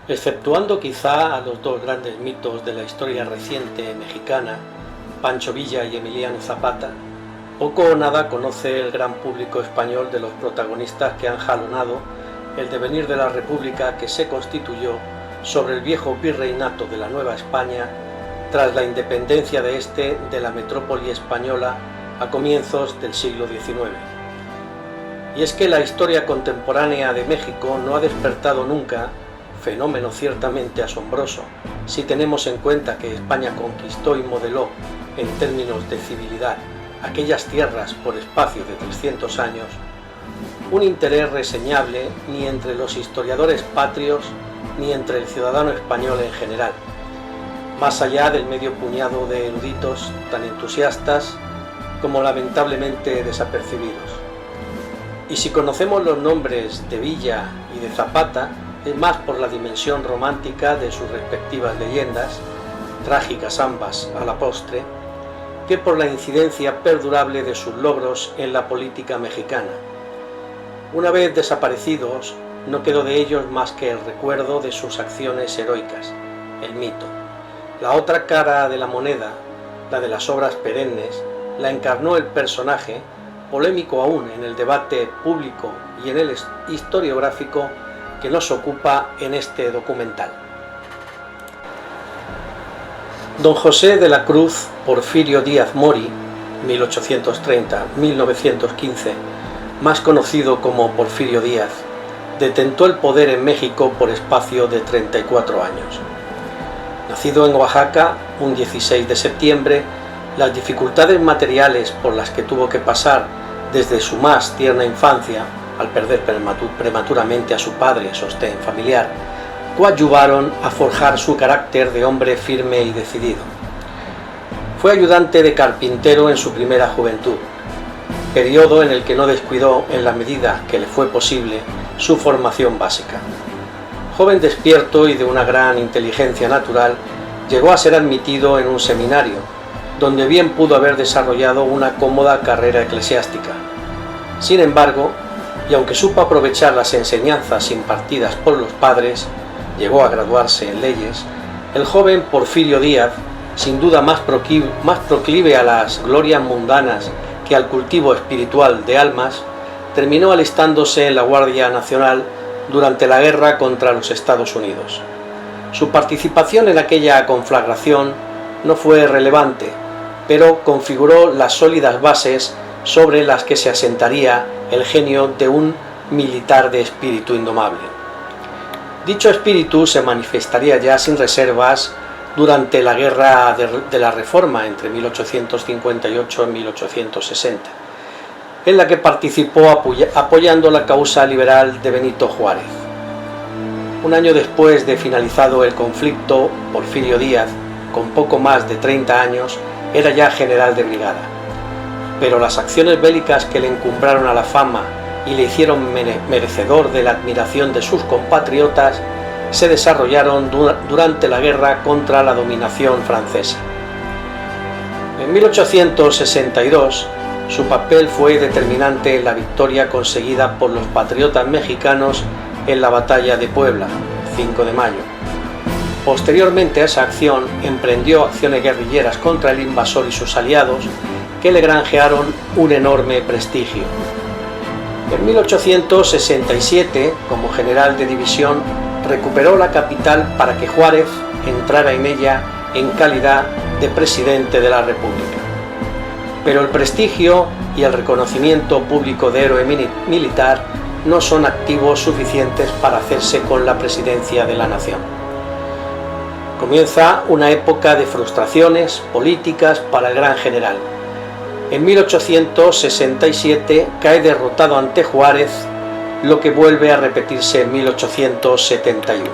Exceptuando quizá a los dos grandes mitos de la historia reciente mexicana, Pancho Villa y Emiliano Zapata, poco o nada conoce el gran público español de los protagonistas que han jalonado el devenir de la República que se constituyó sobre el viejo virreinato de la Nueva España tras la independencia de la metrópoli española a comienzos del siglo XIX. Y es que la historia contemporánea de México no ha despertado nunca, fenómeno ciertamente asombroso si tenemos en cuenta que España conquistó y modeló en términos de civilidad aquellas tierras por espacio de 300 años, un interés reseñable ni entre los historiadores patrios ni entre el ciudadano español en general, más allá del medio puñado de eruditos tan entusiastas como lamentablemente desapercibidos. Y si conocemos los nombres de Villa y de Zapata, es más por la dimensión romántica de sus respectivas leyendas, trágicas ambas a la postre, que por la incidencia perdurable de sus logros en la política mexicana. Una vez desaparecidos, no quedó de ellos más que el recuerdo de sus acciones heroicas, el mito. La otra cara de la moneda, la de las obras perennes, la encarnó el personaje, polémico aún en el debate público y en el historiográfico que nos ocupa en este documental. Don José de la Cruz Porfirio Díaz Mori, 1830-1915, más conocido como Porfirio Díaz, detentó el poder en México por espacio de 34 años. Nacido en Oaxaca un 16 de septiembre, las dificultades materiales por las que tuvo que pasar desde su más tierna infancia, al perder prematuramente a su padre, sostén familiar, coadyuvaron a forjar su carácter de hombre firme y decidido. Fue ayudante de carpintero en su primera juventud, periodo en el que no descuidó en la medida que le fue posible su formación básica. Joven despierto y de una gran inteligencia natural, llegó a ser admitido en un seminario, donde bien pudo haber desarrollado una cómoda carrera eclesiástica. Sin embargo, y aunque supo aprovechar las enseñanzas impartidas por los padres, llegó a graduarse en leyes, el joven Porfirio Díaz, sin duda más proclive a las glorias mundanas que al cultivo espiritual de almas, terminó alistándose en la Guardia Nacional durante la guerra contra los Estados Unidos. Su participación en aquella conflagración no fue relevante, pero configuró las sólidas bases sobre las que se asentaría el genio de un militar de espíritu indomable. Dicho espíritu se manifestaría ya sin reservas durante la Guerra de la Reforma entre 1858 y 1860, en la que participó apoyando la causa liberal de Benito Juárez. Un año después de finalizado el conflicto, Porfirio Díaz, con poco más de 30 años, era ya general de brigada. Pero las acciones bélicas que le encumbraron a la fama y le hicieron merecedor de la admiración de sus compatriotas se desarrollaron durante la guerra contra la dominación francesa. En 1862, su papel fue determinante en la victoria conseguida por los patriotas mexicanos en la batalla de Puebla, 5 de mayo. Posteriormente a esa acción, emprendió acciones guerrilleras contra el invasor y sus aliados, que le granjearon un enorme prestigio. En 1867, como general de división, recuperó la capital para que Juárez entrara en ella en calidad de presidente de la República. Pero el prestigio y el reconocimiento público de héroe militar no son activos suficientes para hacerse con la presidencia de la nación. Comienza una época de frustraciones políticas para el gran general. En 1867 cae derrotado ante Juárez, lo que vuelve a repetirse en 1871.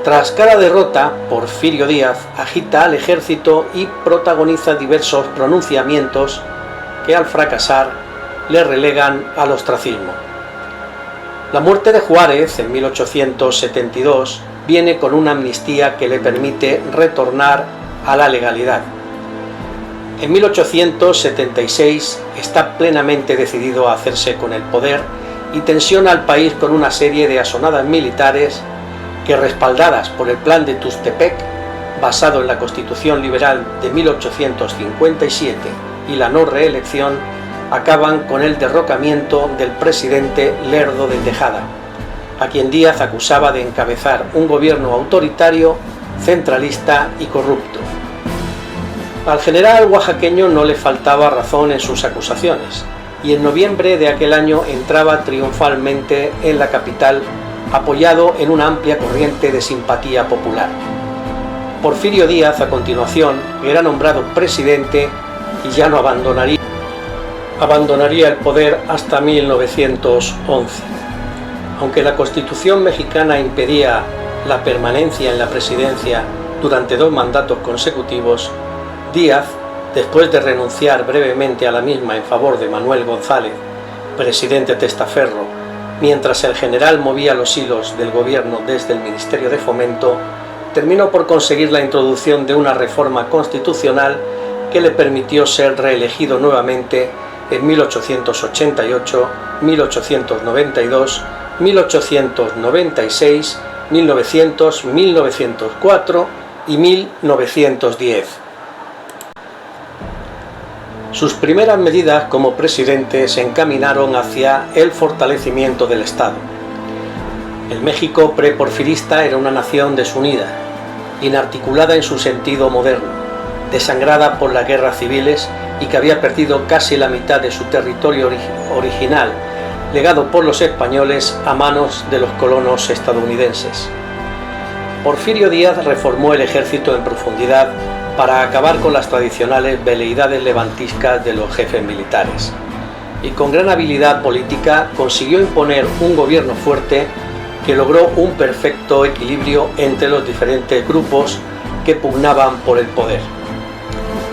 Tras cada derrota, Porfirio Díaz agita al ejército y protagoniza diversos pronunciamientos que al fracasar le relegan al ostracismo. La muerte de Juárez en 1872 viene con una amnistía que le permite retornar a la legalidad. En 1876 está plenamente decidido a hacerse con el poder y tensiona al país con una serie de asonadas militares que, respaldadas por el Plan de Tuxtepec, basado en la Constitución Liberal de 1857 y la no reelección, acaban con el derrocamiento del presidente Lerdo de Tejada, a quien Díaz acusaba de encabezar un gobierno autoritario, centralista y corrupto. Al general oaxaqueño no le faltaba razón en sus acusaciones, y en noviembre de aquel año entraba triunfalmente en la capital, apoyado en una amplia corriente de simpatía popular. Porfirio Díaz, a continuación, era nombrado presidente y ya no abandonaría el poder hasta 1911. Aunque la Constitución mexicana impedía la permanencia en la presidencia durante 2 mandatos consecutivos, Díaz, después de renunciar brevemente a la misma en favor de Manuel González, presidente testaferro, mientras el general movía los hilos del gobierno desde el Ministerio de Fomento, terminó por conseguir la introducción de una reforma constitucional que le permitió ser reelegido nuevamente en 1888, 1892, 1896, 1900, 1904 y 1910. Sus primeras medidas como presidente se encaminaron hacia el fortalecimiento del Estado. El México preporfirista era una nación desunida, inarticulada en su sentido moderno, desangrada por las guerras civiles y que había perdido casi la mitad de su territorio original, legado por los españoles a manos de los colonos estadounidenses. Porfirio Díaz reformó el ejército en profundidad para acabar con las tradicionales veleidades levantiscas de los jefes militares, y con gran habilidad política consiguió imponer un gobierno fuerte que logró un perfecto equilibrio entre los diferentes grupos que pugnaban por el poder.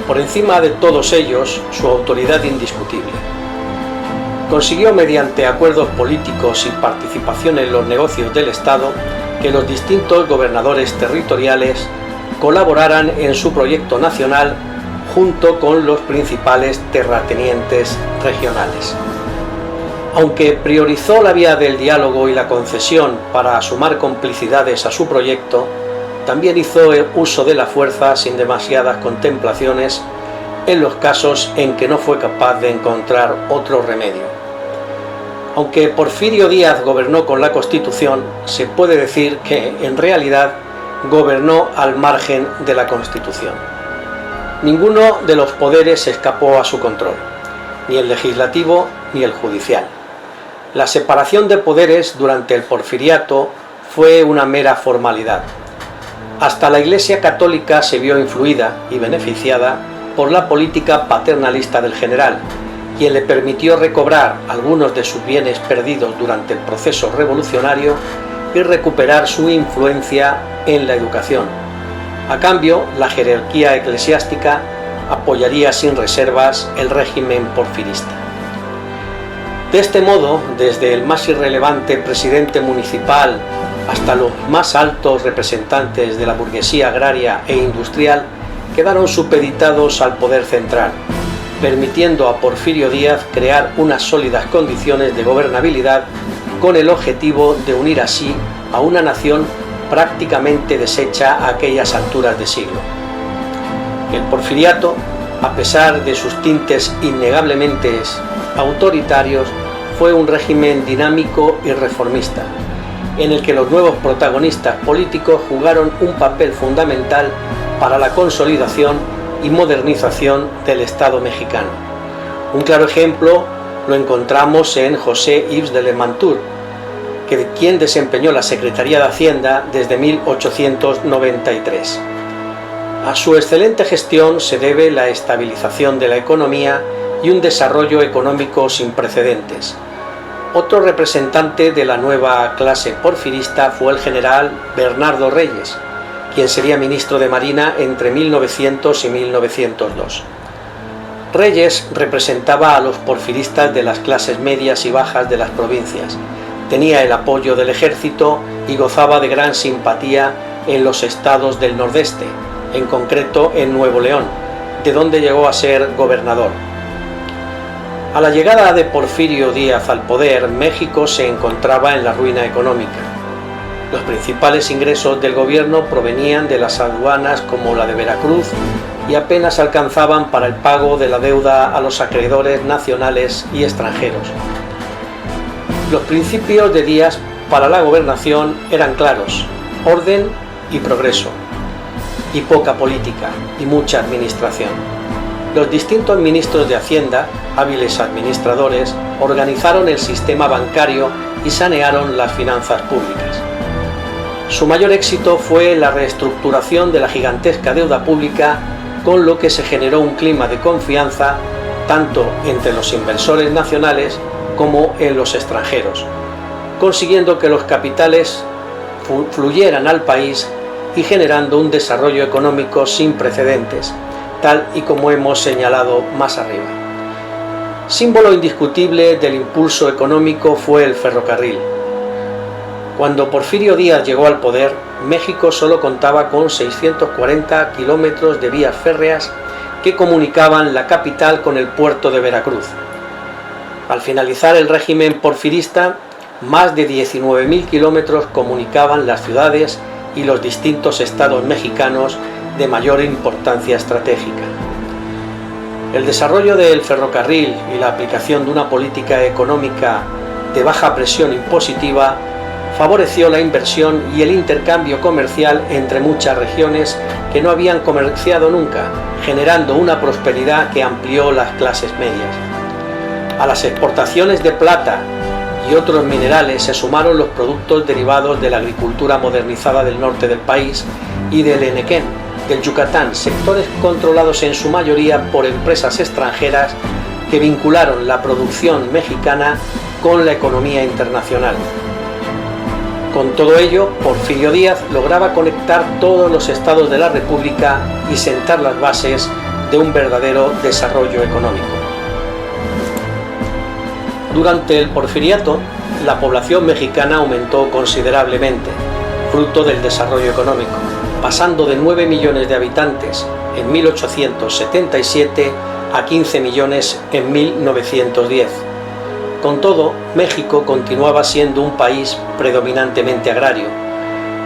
Por encima de todos ellos, su autoridad indiscutible. Consiguió, mediante acuerdos políticos y participación en los negocios del Estado, que los distintos gobernadores territoriales colaboraran en su proyecto nacional junto con los principales terratenientes regionales. Aunque priorizó la vía del diálogo y la concesión para sumar complicidades a su proyecto, también hizo uso de la fuerza sin demasiadas contemplaciones en los casos en que no fue capaz de encontrar otro remedio. Aunque Porfirio Díaz gobernó con la Constitución, se puede decir que, en realidad, gobernó al margen de la Constitución. Ninguno de los poderes escapó a su control, ni el legislativo ni el judicial. La separación de poderes durante el porfiriato fue una mera formalidad. Hasta la Iglesia católica se vio influida y beneficiada por la política paternalista del general, quien le permitió recobrar algunos de sus bienes perdidos durante el proceso revolucionario y recuperar su influencia en la educación. A cambio, la jerarquía eclesiástica apoyaría sin reservas el régimen porfirista. De este modo, desde el más irrelevante presidente municipal hasta los más altos representantes de la burguesía agraria e industrial quedaron supeditados al poder central, permitiendo a Porfirio Díaz crear unas sólidas condiciones de gobernabilidad con el objetivo de unir así a una nación prácticamente deshecha a aquellas alturas de siglo. El porfiriato, a pesar de sus tintes innegablemente autoritarios, fue un régimen dinámico y reformista, en el que los nuevos protagonistas políticos jugaron un papel fundamental para la consolidación y modernización del Estado mexicano. Un claro ejemplo lo encontramos en José Yves de Lemantour, quien desempeñó la Secretaría de Hacienda desde 1893. A su excelente gestión se debe la estabilización de la economía y un desarrollo económico sin precedentes. Otro representante de la nueva clase porfirista fue el general Bernardo Reyes, quien sería ministro de Marina entre 1900 y 1902. Reyes representaba a los porfiristas de las clases medias y bajas de las provincias, tenía el apoyo del ejército y gozaba de gran simpatía en los estados del nordeste, en concreto en Nuevo León, de donde llegó a ser gobernador. A la llegada de Porfirio Díaz al poder, México se encontraba en la ruina económica. Los principales ingresos del gobierno provenían de las aduanas como la de Veracruz y apenas alcanzaban para el pago de la deuda a los acreedores nacionales y extranjeros. Los principios de Díaz para la gobernación eran claros: orden y progreso, y poca política y mucha administración. Los distintos ministros de Hacienda, hábiles administradores, organizaron el sistema bancario y sanearon las finanzas públicas. Su mayor éxito fue la reestructuración de la gigantesca deuda pública, con lo que se generó un clima de confianza tanto entre los inversores nacionales como en los extranjeros, consiguiendo que los capitales fluyeran al país y generando un desarrollo económico sin precedentes, tal y como hemos señalado más arriba. Símbolo indiscutible del impulso económico fue el ferrocarril. Cuando Porfirio Díaz llegó al poder, México solo contaba con 640 kilómetros de vías férreas que comunicaban la capital con el puerto de Veracruz. Al finalizar el régimen porfirista, más de 19.000 kilómetros comunicaban las ciudades y los distintos estados mexicanos de mayor importancia estratégica. El desarrollo del ferrocarril y la aplicación de una política económica de baja presión impositiva favoreció la inversión y el intercambio comercial entre muchas regiones que no habían comerciado nunca, generando una prosperidad que amplió las clases medias. A las exportaciones de plata y otros minerales se sumaron los productos derivados de la agricultura modernizada del norte del país y del Enequén, del Yucatán, sectores controlados en su mayoría por empresas extranjeras que vincularon la producción mexicana con la economía internacional. Con todo ello, Porfirio Díaz lograba conectar todos los estados de la República y sentar las bases de un verdadero desarrollo económico. Durante el porfiriato, la población mexicana aumentó considerablemente, fruto del desarrollo económico, pasando de 9 millones de habitantes en 1877 a 15 millones en 1910. Con todo, México continuaba siendo un país predominantemente agrario.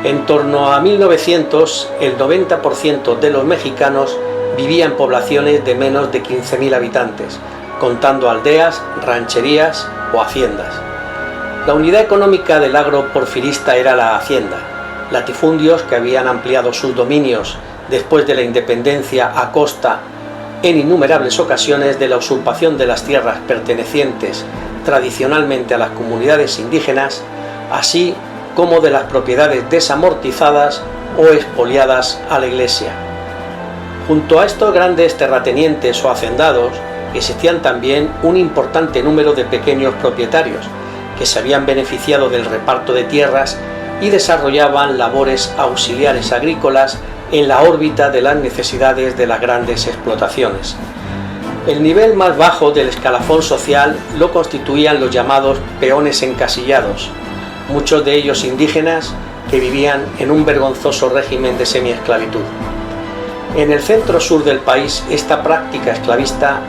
En torno a 1900, el 90% de los mexicanos vivía en poblaciones de menos de 15.000 habitantes, contando aldeas, rancherías o haciendas. La unidad económica del agro porfirista era la hacienda, latifundios que habían ampliado sus dominios después de la independencia a costa, en innumerables ocasiones, de la usurpación de las tierras pertenecientes tradicionalmente a las comunidades indígenas, así como de las propiedades desamortizadas o expoliadas a la Iglesia. Junto a estos grandes terratenientes o hacendados, existían también un importante número de pequeños propietarios que se habían beneficiado del reparto de tierras y desarrollaban labores auxiliares agrícolas en la órbita de las necesidades de las grandes explotaciones. El nivel más bajo del escalafón social lo constituían los llamados peones encasillados, muchos de ellos indígenas que vivían en un vergonzoso régimen de semiesclavitud. En el centro-sur del país, esta práctica esclavista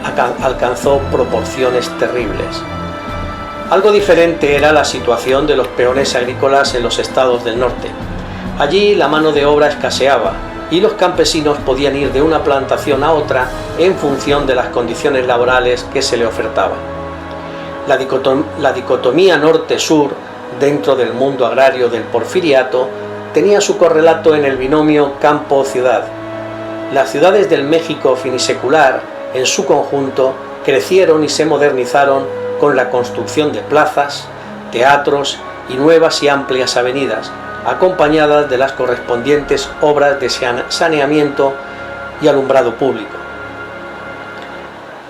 alcanzó proporciones terribles. Algo diferente era la situación de los peones agrícolas en los estados del norte. Allí la mano de obra escaseaba y los campesinos podían ir de una plantación a otra en función de las condiciones laborales que se le ofertaban. La dicotomía norte-sur dentro del mundo agrario del porfiriato tenía su correlato en el binomio campo-ciudad. Las ciudades del México finisecular, en su conjunto, crecieron y se modernizaron con la construcción de plazas, teatros y nuevas y amplias avenidas, acompañadas de las correspondientes obras de saneamiento y alumbrado público.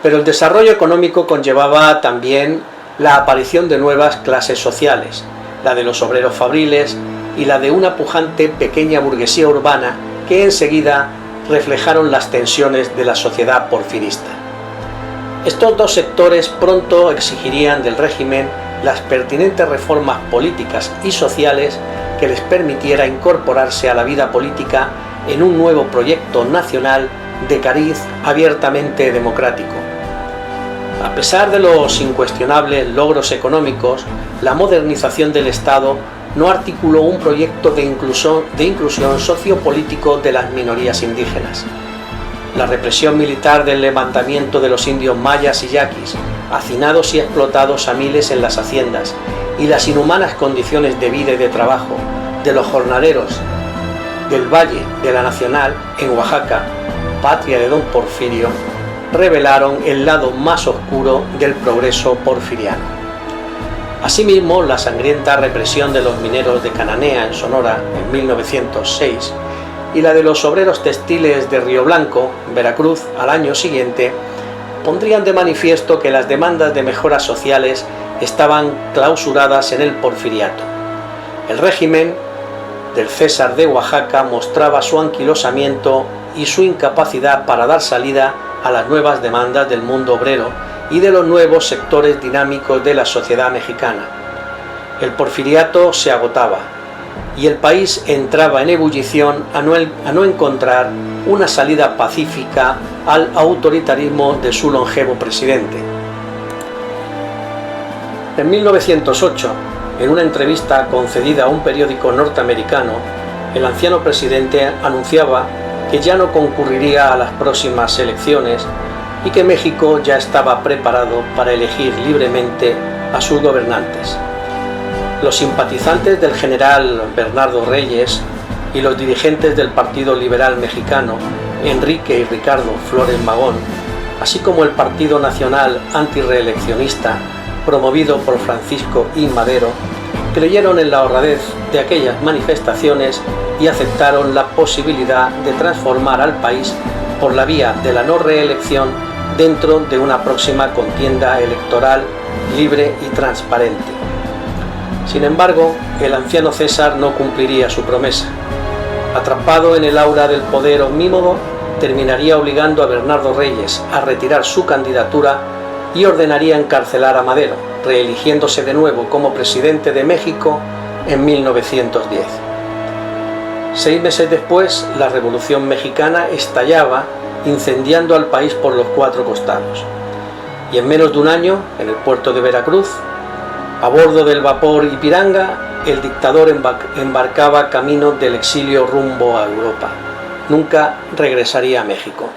Pero el desarrollo económico conllevaba también la aparición de nuevas clases sociales, la de los obreros fabriles y la de una pujante pequeña burguesía urbana que enseguida reflejaron las tensiones de la sociedad porfirista. Estos dos sectores pronto exigirían del régimen las pertinentes reformas políticas y sociales que les permitiera incorporarse a la vida política en un nuevo proyecto nacional de cariz abiertamente democrático. A pesar de los incuestionables logros económicos, la modernización del Estado no articuló un proyecto de inclusión sociopolítico de las minorías indígenas. La represión militar del levantamiento de los indios mayas y yaquis, hacinados y explotados a miles en las haciendas, y las inhumanas condiciones de vida y de trabajo de los jornaleros del Valle de la Nacional en Oaxaca, patria de don Porfirio, revelaron el lado más oscuro del progreso porfiriano. Asimismo, la sangrienta represión de los mineros de Cananea en Sonora en 1906 y la de los obreros textiles de Río Blanco, Veracruz, al año siguiente, pondrían de manifiesto que las demandas de mejoras sociales estaban clausuradas en el porfiriato. El régimen del César de Oaxaca mostraba su anquilosamiento y su incapacidad para dar salida a las nuevas demandas del mundo obrero y de los nuevos sectores dinámicos de la sociedad mexicana. El porfiriato se agotaba y el país entraba en ebullición a no encontrar una salida pacífica al autoritarismo de su longevo presidente. En 1908, en una entrevista concedida a un periódico norteamericano, el anciano presidente anunciaba que ya no concurriría a las próximas elecciones y que México ya estaba preparado para elegir libremente a sus gobernantes. Los simpatizantes del general Bernardo Reyes y los dirigentes del Partido Liberal Mexicano, Enrique y Ricardo Flores Magón, así como el Partido Nacional Antirreeleccionista, promovido por Francisco I. Madero, creyeron en la honradez de aquellas manifestaciones y aceptaron la posibilidad de transformar al país por la vía de la no reelección dentro de una próxima contienda electoral libre y transparente. Sin embargo, el anciano César no cumpliría su promesa. Atrapado en el aura del poder omnímodo, terminaría obligando a Bernardo Reyes a retirar su candidatura y ordenaría encarcelar a Madero, reeligiéndose de nuevo como presidente de México en 1910. 6 meses después, la Revolución Mexicana estallaba, incendiando al país por los 4 costados. Y en menos de un año, en el puerto de Veracruz, a bordo del vapor Ipiranga, el dictador embarcaba camino del exilio rumbo a Europa. Nunca regresaría a México.